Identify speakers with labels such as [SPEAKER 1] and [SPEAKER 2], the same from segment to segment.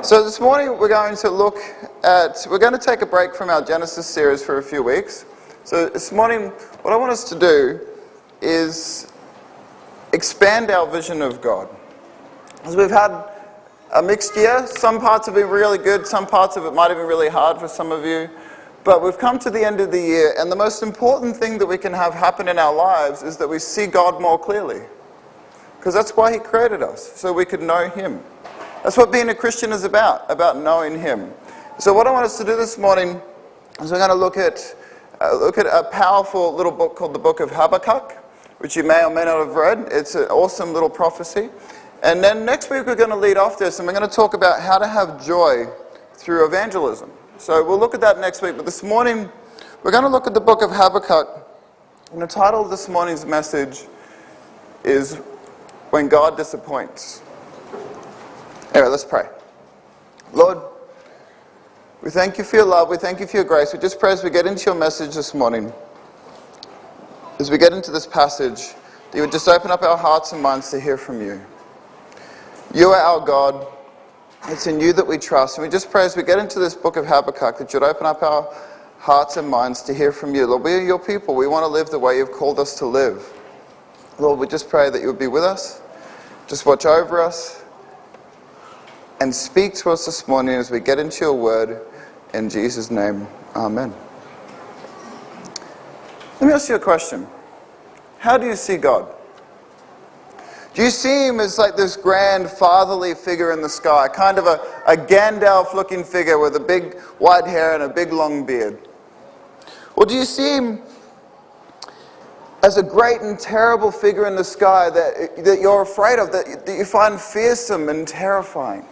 [SPEAKER 1] So this morning we're going to take a break from our Genesis series for a few weeks. So this morning what I want us to do is expand our vision of God. As we've had a mixed year, some parts have been really good, some parts of it might have been really hard for some of you. But we've come to the end of the year, and the most important thing that we can have happen in our lives is that we see God more clearly. Because that's why He created us, so we could know Him. That's what being a Christian is about knowing Him. So what I want us to do this morning is we're going to look at a powerful little book called the book of Habakkuk, which you may or may not have read. It's an awesome little prophecy. And then next week we're going to lead off this, and we're going to talk about how to have joy through evangelism. So we'll look at that next week. But this morning we're going to look at the book of Habakkuk. And the title of this morning's message is When God Disappoints. Anyway, let's pray. Lord, we thank You for Your love. We thank You for Your grace. We just pray as we get into Your message this morning, as we get into this passage, that You would just open up our hearts and minds to hear from You. You are our God. It's in You that we trust. And we just pray as we get into this book of Habakkuk that You'd open up our hearts and minds to hear from You. Lord, we are Your people. We want to live the way You've called us to live. Lord, we just pray that You would be with us. Just watch over us. And speak to us this morning as we get into Your word. In Jesus' name, amen. Let me ask you a question. How do you see God? Do you see Him as like this grand fatherly figure in the sky, kind of a Gandalf-looking figure with a big white hair and a big long beard? Or do you see Him as a great and terrible figure in the sky that you're afraid of, that you find fearsome and terrifying?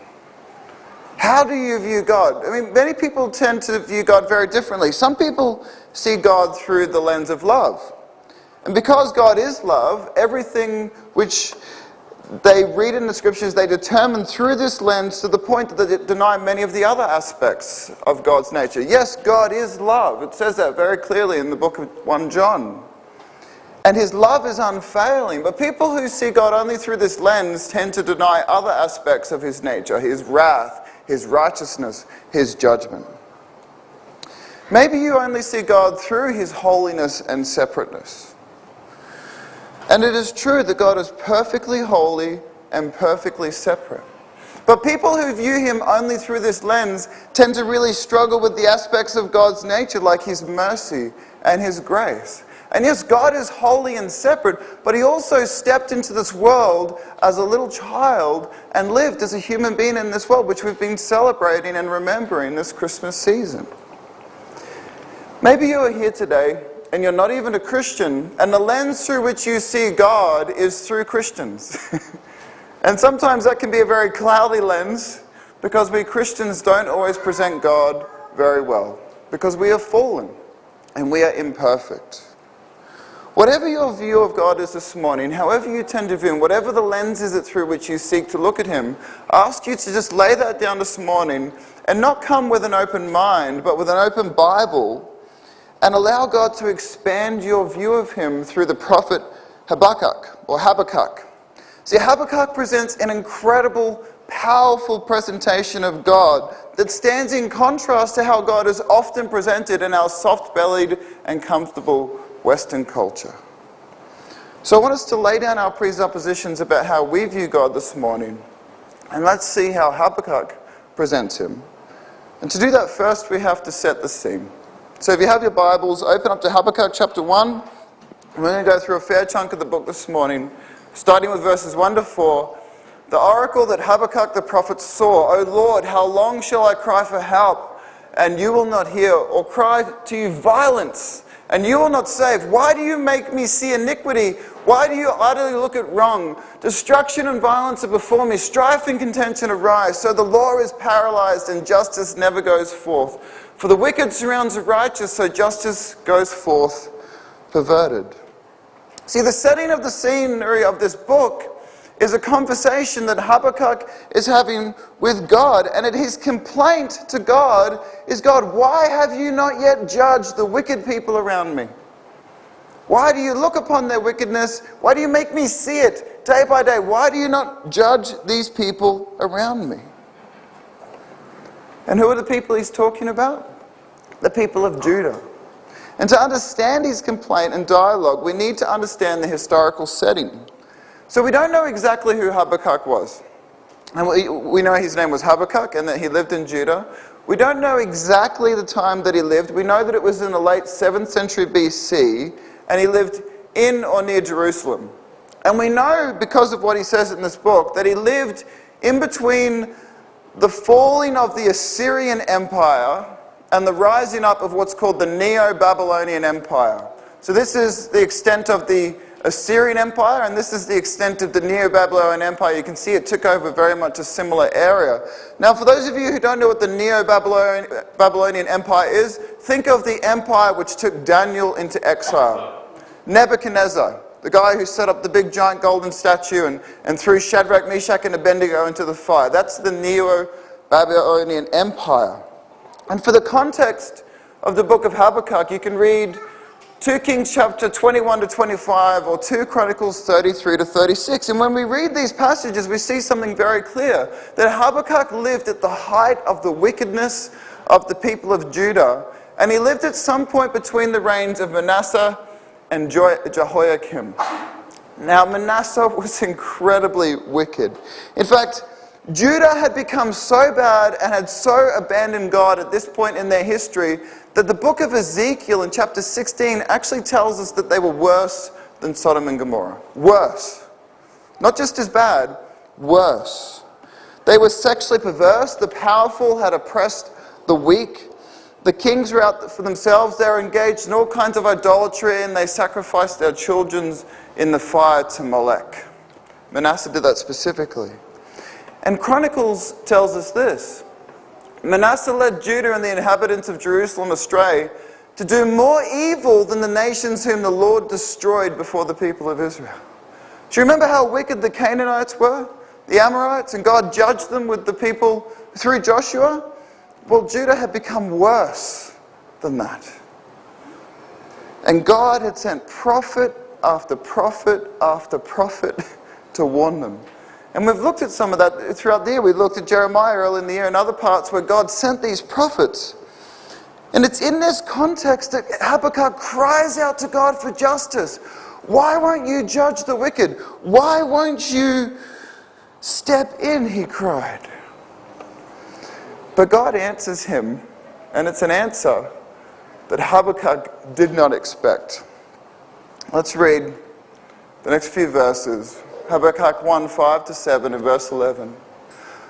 [SPEAKER 1] How do you view God? I mean, many people tend to view God very differently. Some people see God through the lens of love. And because God is love, everything which they read in the scriptures, they determine through this lens to the point that they deny many of the other aspects of God's nature. Yes, God is love. It says that very clearly in the book of 1 John. And His love is unfailing. But people who see God only through this lens tend to deny other aspects of His nature, His wrath, His righteousness, His judgment. Maybe you only see God through His holiness and separateness. And it is true that God is perfectly holy and perfectly separate. But people who view Him only through this lens tend to really struggle with the aspects of God's nature, like His mercy and His grace. And yes, God is holy and separate, but He also stepped into this world as a little child and lived as a human being in this world, which we've been celebrating and remembering this Christmas season. Maybe you are here today and you're not even a Christian, and the lens through which you see God is through Christians. And sometimes that can be a very cloudy lens, because we Christians don't always present God very well, because we are fallen and we are imperfect. Whatever your view of God is this morning, however you tend to view Him, whatever the lens is through which you seek to look at Him, I ask you to just lay that down this morning and not come with an open mind, but with an open Bible, and allow God to expand your view of Him through the prophet Habakkuk. See, Habakkuk presents an incredible, powerful presentation of God that stands in contrast to how God is often presented in our soft-bellied and comfortable Western culture. So I want us to lay down our presuppositions about how we view God this morning, and let's see how Habakkuk presents Him. And to do that, first we have to set the scene. So if you have your Bibles, open up to Habakkuk chapter 1. And we're going to go through a fair chunk of the book this morning, starting with verses 1 to 4. The oracle that Habakkuk the prophet saw, O Lord, how long shall I cry for help, and You will not hear, or cry to You violence, and You will not save? Why do You make me see iniquity? Why do You utterly look at wrong? Destruction and violence are before me. Strife and contention arise. So the law is paralyzed and justice never goes forth. For the wicked surrounds the righteous, so justice goes forth perverted. See, the setting of the scenery of this book is a conversation that Habakkuk is having with God. And his complaint to God is, God, why have You not yet judged the wicked people around me? Why do You look upon their wickedness? Why do You make me see it day by day? Why do You not judge these people around me? And who are the people he's talking about? The people of Judah. And to understand his complaint and dialogue, we need to understand the historical setting. So we don't know exactly who Habakkuk was. And we know his name was Habakkuk and that he lived in Judah. We don't know exactly the time that he lived. We know that it was in the late 7th century BC, and he lived in or near Jerusalem. And we know, because of what he says in this book, that he lived in between the falling of the Assyrian Empire and the rising up of what's called the Neo-Babylonian Empire. So this is the extent of the Assyrian Empire, and this is the extent of the Neo-Babylonian Empire. You can see it took over very much a similar area. Now, for those of you who don't know what the Neo-Babylonian Empire is, think of the empire which took Daniel into exile. Nebuchadnezzar, the guy who set up the big giant golden statue and threw Shadrach, Meshach, and Abednego into the fire. That's the Neo-Babylonian Empire. And for the context of the book of Habakkuk, you can read 2 Kings chapter 21 to 25 or 2 Chronicles 33 to 36. And when we read these passages, we see something very clear, that Habakkuk lived at the height of the wickedness of the people of Judah. And he lived at some point between the reigns of Manasseh and Jehoiakim. Now, Manasseh was incredibly wicked. In fact, Judah had become so bad and had so abandoned God at this point in their history that the book of Ezekiel in chapter 16 actually tells us that they were worse than Sodom and Gomorrah. Worse. Not just as bad, worse. They were sexually perverse. The powerful had oppressed the weak. The kings were out for themselves. They were engaged in all kinds of idolatry, and they sacrificed their children in the fire to Molech. Manasseh did that specifically. And Chronicles tells us this: Manasseh led Judah and the inhabitants of Jerusalem astray to do more evil than the nations whom the Lord destroyed before the people of Israel. Do you remember how wicked the Canaanites were? The Amorites, and God judged them with the people through Joshua? Well, Judah had become worse than that. And God had sent prophet after prophet after prophet to warn them. And we've looked at some of that throughout the year. We looked at Jeremiah early in the year and other parts where God sent these prophets. And it's in this context that Habakkuk cries out to God for justice. Why won't you judge the wicked? Why won't you step in, he cried. But God answers him, and it's an answer that Habakkuk did not expect. Let's read the next few verses. Habakkuk 1, 5 to 7 and verse 11.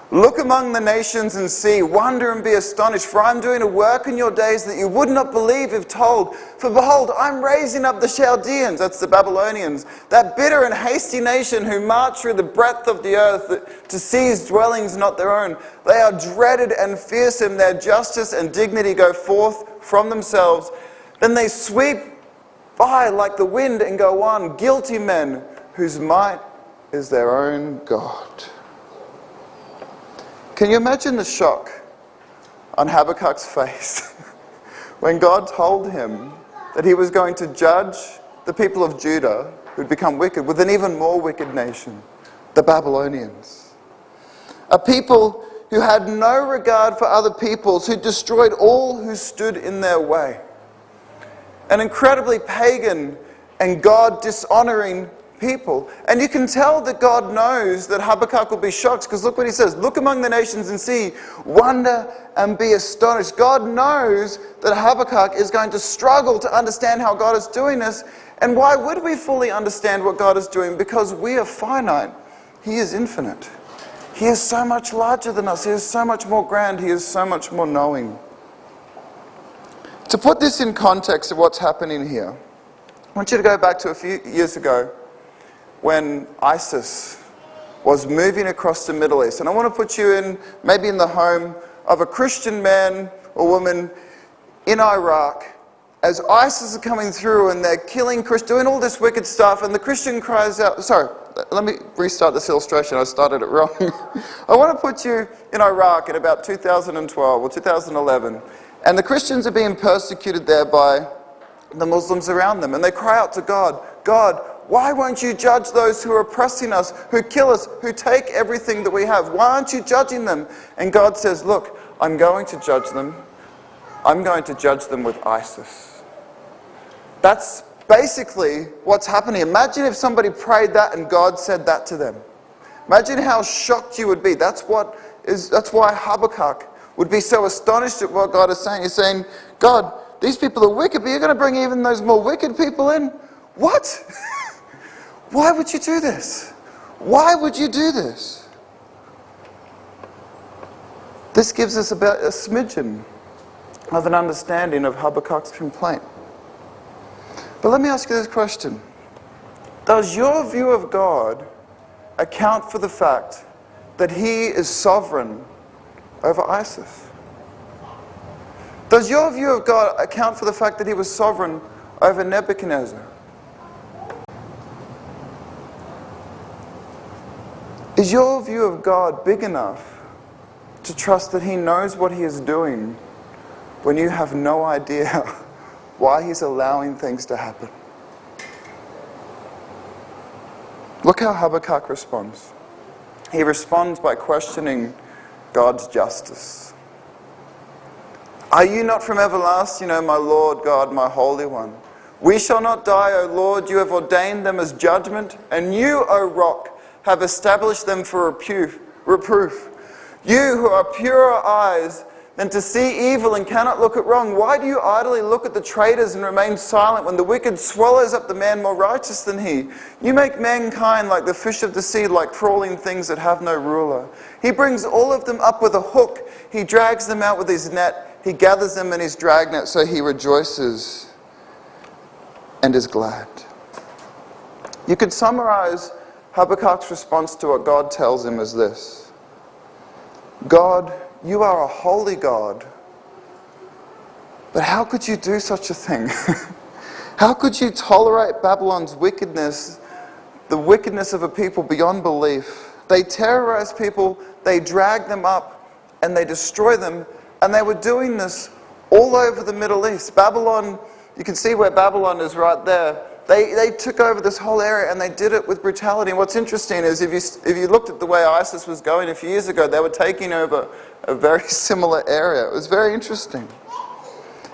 [SPEAKER 1] Look among the nations and see, wonder and be astonished, for I am doing a work in your days that you would not believe if told. For behold, I am raising up the Chaldeans, that's the Babylonians, that bitter and hasty nation who march through the breadth of the earth to seize dwellings not their own. They are dreaded and fearsome, their justice and dignity go forth from themselves. Then they sweep by like the wind and go on, guilty men whose might is their own God. Can you imagine the shock on Habakkuk's face when God told him that he was going to judge the people of Judah who'd become wicked with an even more wicked nation, the Babylonians? A people who had no regard for other peoples, who destroyed all who stood in their way. An incredibly pagan and God-dishonoring people. And you can tell that God knows that Habakkuk will be shocked, because look what he says. Look among the nations and see, wonder and be astonished. God knows that Habakkuk is going to struggle to understand how God is doing this. And why would we fully understand what God is doing? Because we are finite. He is infinite. He is so much larger than us. He is so much more grand. He is so much more knowing. To put this in context of what's happening here, I want you to go back to a few years ago when ISIS was moving across the Middle East. And I want to put you in, maybe in the home of a Christian man or woman in Iraq, as ISIS are coming through and they're killing Christians, doing all this wicked stuff, and the Christian cries out, sorry, let me restart this illustration, I started it wrong. I want to put you in Iraq in about 2012 or 2011, and the Christians are being persecuted there by the Muslims around them, and they cry out to God, God, why won't you judge those who are oppressing us, who kill us, who take everything that we have? Why aren't you judging them? And God says, look, I'm going to judge them. I'm going to judge them with ISIS. That's basically what's happening. Imagine if somebody prayed that and God said that to them. Imagine how shocked you would be. That's why Habakkuk would be so astonished at what God is saying. He's saying, God, these people are wicked, but you're going to bring even those more wicked people in? What? Why would you do this? Why would you do this? This gives us about a smidgen of an understanding of Habakkuk's complaint. But let me ask you this question. Does your view of God account for the fact that He is sovereign over ISIS? Does your view of God account for the fact that He was sovereign over Nebuchadnezzar? Is your view of God big enough to trust that He knows what He is doing when you have no idea why He's allowing things to happen? Look how Habakkuk responds. He responds by questioning God's justice. Are you not from everlasting, O my Lord God, my Holy One? We shall not die, O Lord. You have ordained them as judgment, and you, O Rock, have established them for reproof. You who are purer eyes than to see evil and cannot look at wrong, why do you idly look at the traitors and remain silent when the wicked swallows up the man more righteous than he? You make mankind like the fish of the sea, like crawling things that have no ruler. He brings all of them up with a hook. He drags them out with his net. He gathers them in his dragnet, so he rejoices and is glad. You could summarize Habakkuk's response to what God tells him as this. God, you are a holy God, but how could you do such a thing? How could you tolerate Babylon's wickedness, the wickedness of a people beyond belief? They terrorize people, they drag them up, and they destroy them, and they were doing this all over the Middle East. Babylon, you can see where Babylon is right there. They took over this whole area and they did it with brutality. And what's interesting is if you looked at the way ISIS was going a few years ago, they were taking over a very similar area. It was very interesting.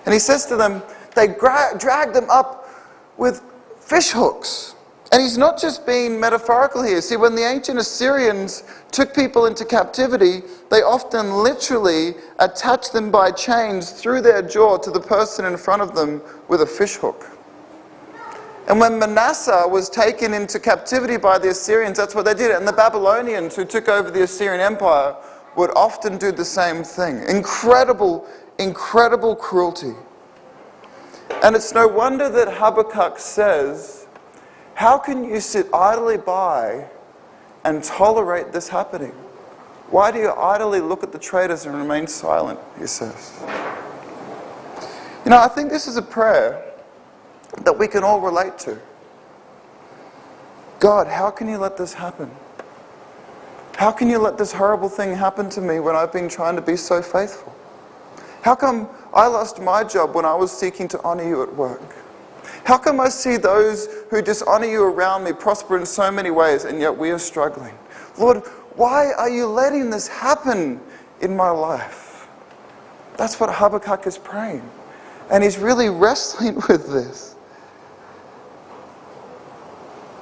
[SPEAKER 1] And he says to them, they dragged them up with fish hooks. And he's not just being metaphorical here. See, when the ancient Assyrians took people into captivity, they often literally attached them by chains through their jaw to the person in front of them with a fish hook. And when Manasseh was taken into captivity by the Assyrians, that's what they did. And the Babylonians who took over the Assyrian Empire would often do the same thing. Incredible, incredible cruelty. And it's no wonder that Habakkuk says, how can you sit idly by and tolerate this happening? Why do you idly look at the traitors and remain silent, he says. You know, I think this is a prayer that we can all relate to. God, how can you let this happen? How can you let this horrible thing happen to me when I've been trying to be so faithful? How come I lost my job when I was seeking to honor you at work? How come I see those who dishonor you around me prosper in so many ways and yet we are struggling? Lord, why are you letting this happen in my life? That's what Habakkuk is praying. And he's really wrestling with this.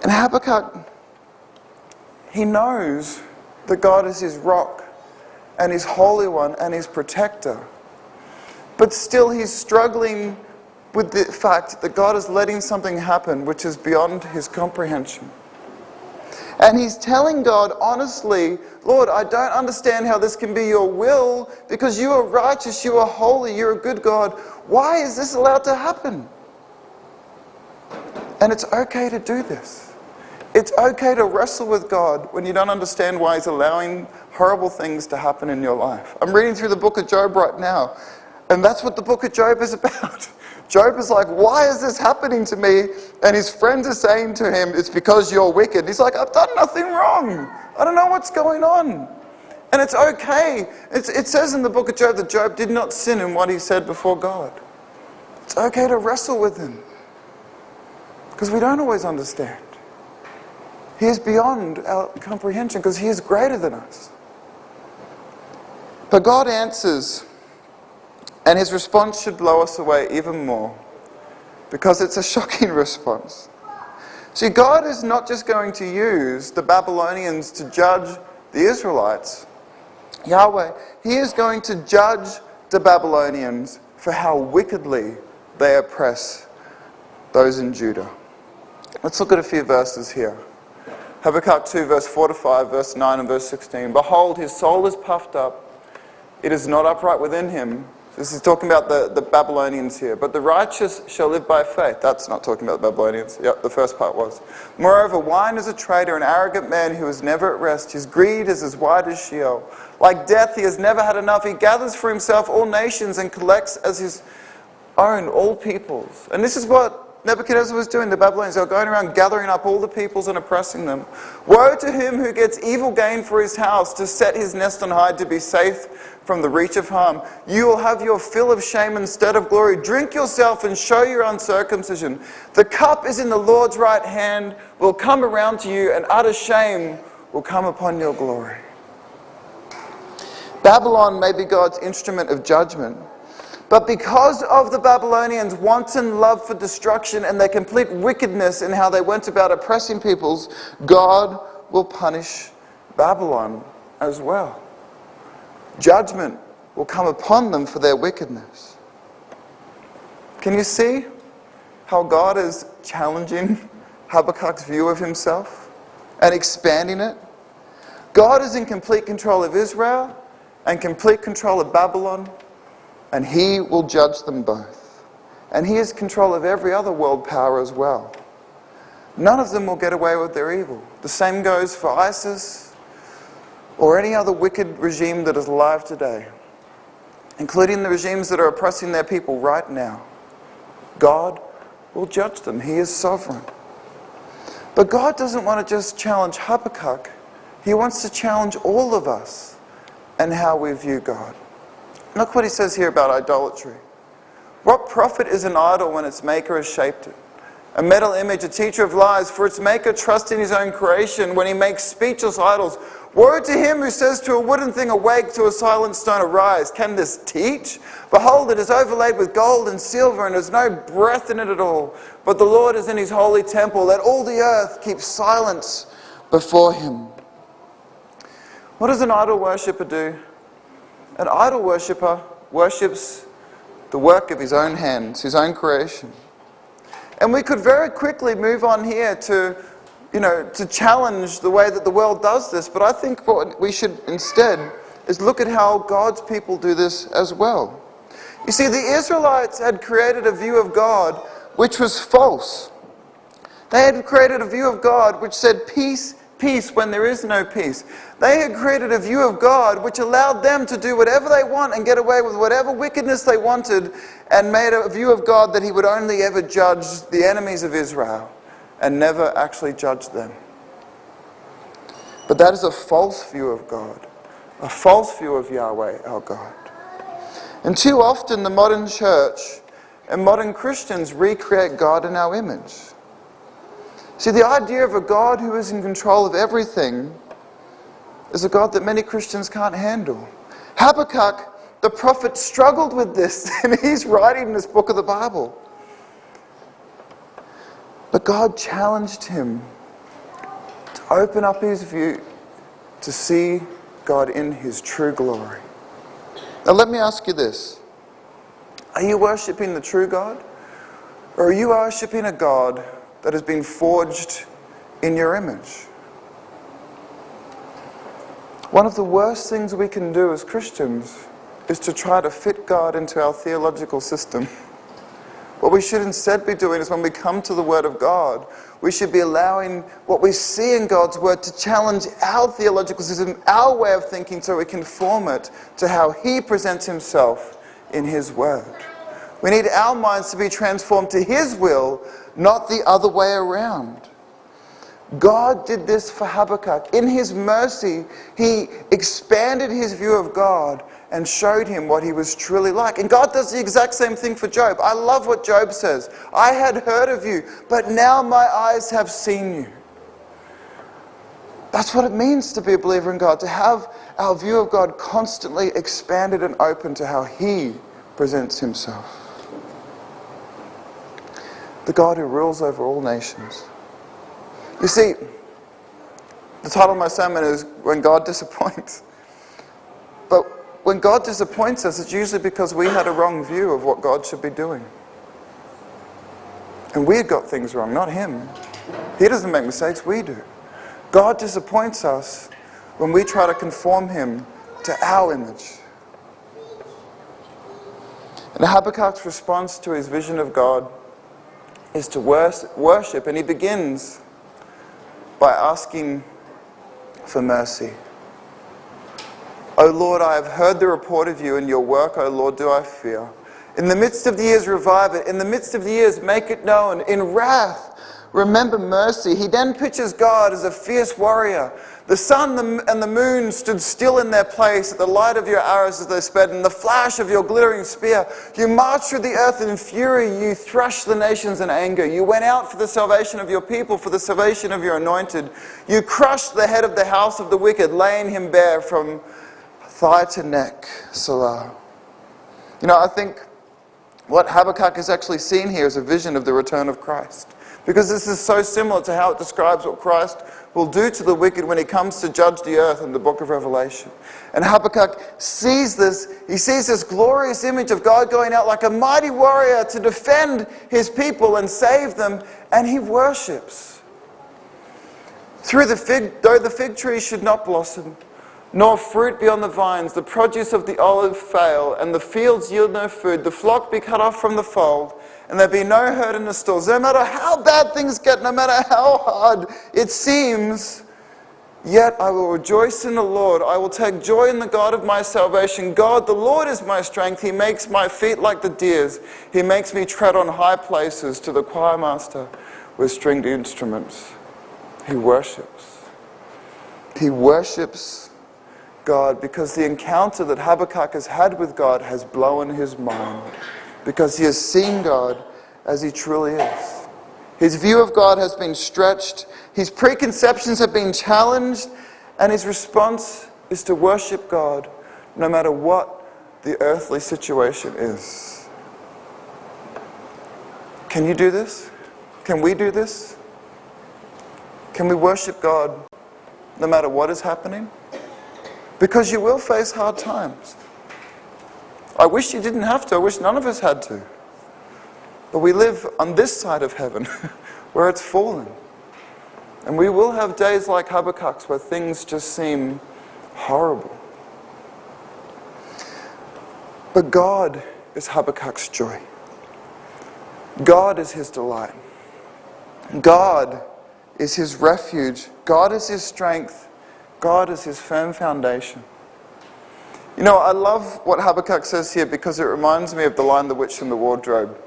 [SPEAKER 1] And Habakkuk, he knows that God is his rock and his Holy One and his protector. But still he's struggling with the fact that God is letting something happen which is beyond his comprehension. And he's telling God honestly, Lord, I don't understand how this can be your will because you are righteous, you are holy, you're a good God. Why is this allowed to happen? And it's okay to do this. It's okay to wrestle with God when you don't understand why he's allowing horrible things to happen in your life. I'm reading through the book of Job right now, and that's what the book of Job is about. Job is like, why is this happening to me? And his friends are saying to him, it's because you're wicked. He's like, I've done nothing wrong. I don't know what's going on. And it's okay. It says in the book of Job that Job did not sin in what he said before God. It's okay to wrestle with him. Because we don't always understand. He is beyond our comprehension because he is greater than us. But God answers, and his response should blow us away even more, because it's a shocking response. See, God is not just going to use the Babylonians to judge the Israelites. Yahweh, he is going to judge the Babylonians for how wickedly they oppress those in Judah. Let's look at a few verses here. Habakkuk 2, verse 4 to 5, verse 9 and verse 16. Behold, his soul is puffed up. It is not upright within him. This is talking about the Babylonians here. But the righteous shall live by faith. That's not talking about the Babylonians. Yep, the first part was. Moreover, wine is a traitor, an arrogant man who is never at rest. His greed is as wide as Sheol. Like death, he has never had enough. He gathers for himself all nations and collects as his own all peoples. And this is what Nebuchadnezzar was doing. The Babylonians, they were going around gathering up all the peoples and oppressing them. Woe to him who gets evil gain for his house, to set his nest on high, to be safe from the reach of harm. You will have your fill of shame instead of glory. Drink yourself and show your uncircumcision. The cup is in the Lord's right hand, will come around to you, and utter shame will come upon your glory. Babylon may be God's instrument of judgment, but because of the Babylonians' wanton love for destruction and their complete wickedness in how they went about oppressing peoples, God will punish Babylon as well. Judgment will come upon them for their wickedness. Can you see how God is challenging Habakkuk's view of himself and expanding it? God is in complete control of Israel and complete control of Babylon, and he will judge them both. And he has control of every other world power as well. None of them will get away with their evil. The same goes for ISIS or any other wicked regime that is alive today, including the regimes that are oppressing their people right now. God will judge them. He is sovereign. But God doesn't want to just challenge Habakkuk. He wants to challenge all of us and how we view God. Look what he says here about idolatry. What profit is an idol when its maker has shaped it? A metal image, a teacher of lies, for its maker trusts in his own creation when he makes speechless idols. Woe to him who says to a wooden thing, awake, to a silent stone, arise. Can this teach? Behold, it is overlaid with gold and silver, and there's no breath in it at all. But the Lord is in his holy temple. Let all the earth keep silence before him. What does an idol worshipper do? An idol worshipper worships the work of his own hands, his own creation. And we could very quickly move on here to challenge the way that the world does this. But I think what we should instead is look at how God's people do this as well. You see, the Israelites had created a view of God which was false. They had created a view of God which said peace, peace when there is no peace. They had created a view of God which allowed them to do whatever they want and get away with whatever wickedness they wanted, and made a view of God that he would only ever judge the enemies of Israel and never actually judge them. But that is a false view of God, a false view of Yahweh, our God. And too often the modern church and modern Christians recreate God in our image. See, the idea of a God who is in control of everything is a God that many Christians can't handle. Habakkuk, the prophet, struggled with this, and he's writing this book of the Bible. But God challenged him to open up his view, to see God in his true glory. Now let me ask you this. Are you worshipping the true God? Or are you worshipping a God that has been forged in your image? One of the worst things we can do as Christians is to try to fit God into our theological system. What we should instead be doing is, when we come to the Word of God, we should be allowing what we see in God's Word to challenge our theological system, our way of thinking, so we can form it to how He presents Himself in His Word. We need our minds to be transformed to His will, not the other way around. God did this for Habakkuk. In His mercy, He expanded his view of God and showed him what He was truly like. And God does the exact same thing for Job. I love what Job says. I had heard of you, but now my eyes have seen you. That's what it means to be a believer in God, to have our view of God constantly expanded and open to how He presents Himself. The God who rules over all nations. You see, the title of my sermon is When God Disappoints. But when God disappoints us, it's usually because we had a wrong view of what God should be doing. And we had got things wrong, not Him. He doesn't make mistakes, we do. God disappoints us when we try to conform Him to our image. And Habakkuk's response to his vision of God is to worship, and he begins by asking for mercy. O Lord, I have heard the report of you, and your work, O Lord, do I fear. In the midst of the years, revive it. In the midst of the years, make it known. In wrath, remember mercy. He then pictures God as a fierce warrior. The sun and the moon stood still in their place at the light of your arrows as they sped, and the flash of your glittering spear. You marched through the earth in fury. You threshed the nations in anger. You went out for the salvation of your people, for the salvation of your anointed. You crushed the head of the house of the wicked, laying him bare from thigh to neck. Salah. You know, I think what Habakkuk has actually seen here is a vision of the return of Christ. Because this is so similar to how it describes what Christ will do to the wicked when He comes to judge the earth in the book of Revelation. And Habakkuk sees this. He sees this glorious image of God going out like a mighty warrior to defend His people and save them. And he worships. Though the fig tree should not blossom, nor fruit be on the vines, the produce of the olive fail, and the fields yield no food, the flock be cut off from the fold, and there be no herd in the stalls. No matter how bad things get, no matter how hard it seems, yet I will rejoice in the Lord. I will take joy in the God of my salvation. God, the Lord is my strength. He makes my feet like the deer's. He makes me tread on high places. To the choir master with stringed instruments. He worships. He worships God because the encounter that Habakkuk has had with God has blown his mind. Because he has seen God as He truly is. His view of God has been stretched, his preconceptions have been challenged, and his response is to worship God no matter what the earthly situation is. Can you do this? Can we do this? Can we worship God no matter what is happening? Because you will face hard times. I wish you didn't have to. I wish none of us had to. But we live on this side of heaven where it's fallen. And we will have days like Habakkuk's where things just seem horrible. But God is Habakkuk's joy. God is his delight. God is his refuge. God is his strength. God is his firm foundation. You know, I love what Habakkuk says here because it reminds me of The Lion, the Witch, and the Wardrobe.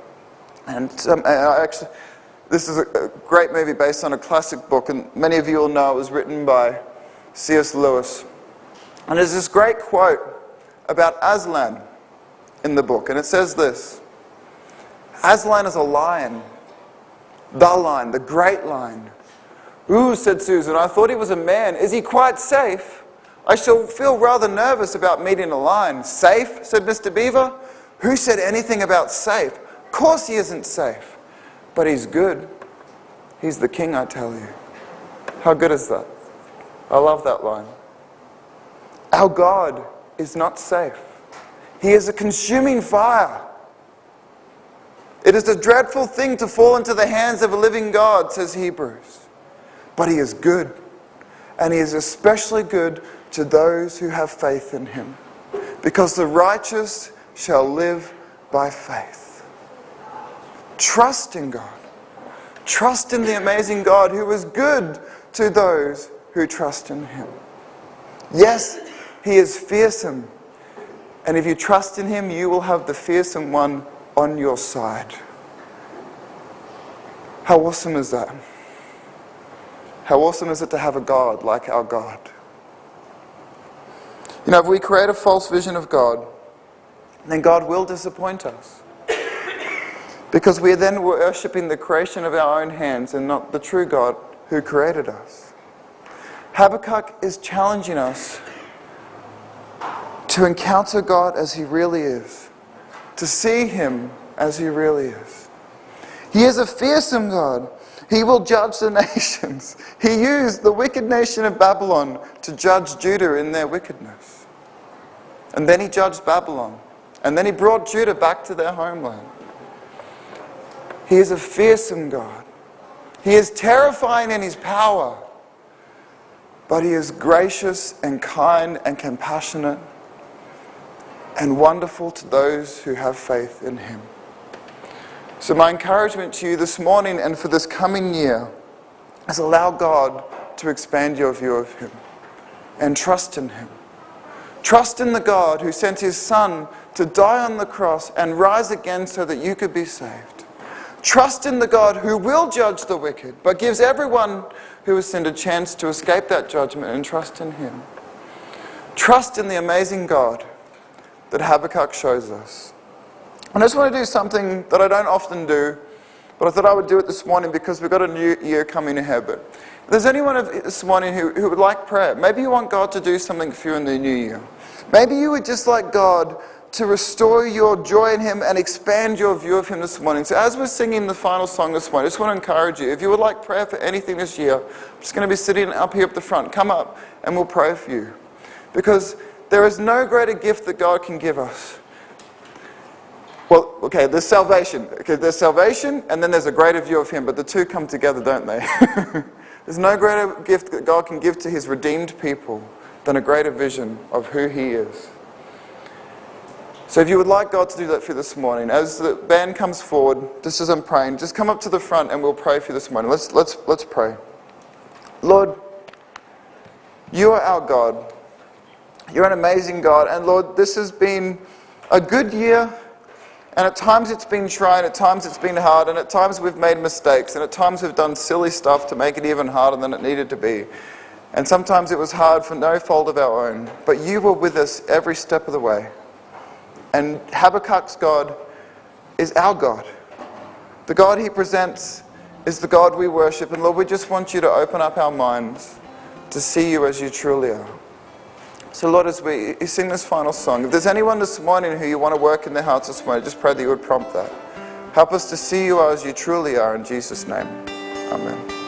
[SPEAKER 1] And this is a great movie based on a classic book, and many of you will know it was written by C.S. Lewis. And there's this great quote about Aslan in the book, and it says this: Aslan is a lion, the great lion. Ooh, said Susan, I thought he was a man. Is he quite safe? I shall feel rather nervous about meeting a lion. Safe, said Mr. Beaver. Who said anything about safe? Of course he isn't safe. But he's good. He's the king, I tell you. How good is that? I love that line. Our God is not safe. He is a consuming fire. It is a dreadful thing to fall into the hands of a living God, says Hebrews. But he is good. And he is especially good to those who have faith in him. Because the righteous shall live by faith. Trust in God. Trust in the amazing God who is good to those who trust in him. Yes, he is fearsome. And if you trust in him, you will have the fearsome one on your side. How awesome is that? How awesome is it to have a God like our God? You know, if we create a false vision of God, then God will disappoint us. Because we are then worshipping the creation of our own hands and not the true God who created us. Habakkuk is challenging us to encounter God as He really is, to see Him as He really is. He is a fearsome God. He will judge the nations. He used the wicked nation of Babylon to judge Judah in their wickedness. And then He judged Babylon. And then He brought Judah back to their homeland. He is a fearsome God. He is terrifying in His power. But He is gracious and kind and compassionate and wonderful to those who have faith in Him. So my encouragement to you this morning and for this coming year is allow God to expand your view of Him and trust in Him. Trust in the God who sent His Son to die on the cross and rise again so that you could be saved. Trust in the God who will judge the wicked, but gives everyone who has sinned a chance to escape that judgment, and trust in Him. Trust in the amazing God that Habakkuk shows us. And I just want to do something that I don't often do, but I thought I would do it this morning because we've got a new year coming ahead. But if there's anyone this morning who would like prayer, maybe you want God to do something for you in the new year. Maybe you would just like God to restore your joy in Him and expand your view of Him this morning. So as we're singing the final song this morning, I just want to encourage you, if you would like prayer for anything this year, I'm just going to be sitting up here at the front. Come up and we'll pray for you. Because there is no greater gift that God can give us. Well, okay, there's salvation. Okay, there's salvation and then there's a greater view of Him, but the two come together, don't they? There's no greater gift that God can give to His redeemed people than a greater vision of who He is. So if you would like God to do that for you this morning, as the band comes forward, just as I'm praying, just come up to the front and we'll pray for you this morning. Let's pray. Lord, You are our God. You're an amazing God. And Lord, this has been a good year. And at times it's been trying, at times it's been hard, and at times we've made mistakes, and at times we've done silly stuff to make it even harder than it needed to be. And sometimes it was hard for no fault of our own. But You were with us every step of the way. And Habakkuk's God is our God. The God he presents is the God we worship. And Lord, we just want You to open up our minds to see You as You truly are. So Lord, as we sing this final song, if there's anyone this morning who You want to work in their hearts this morning, just pray that You would prompt that. Help us to see You as You truly are, in Jesus' name. Amen.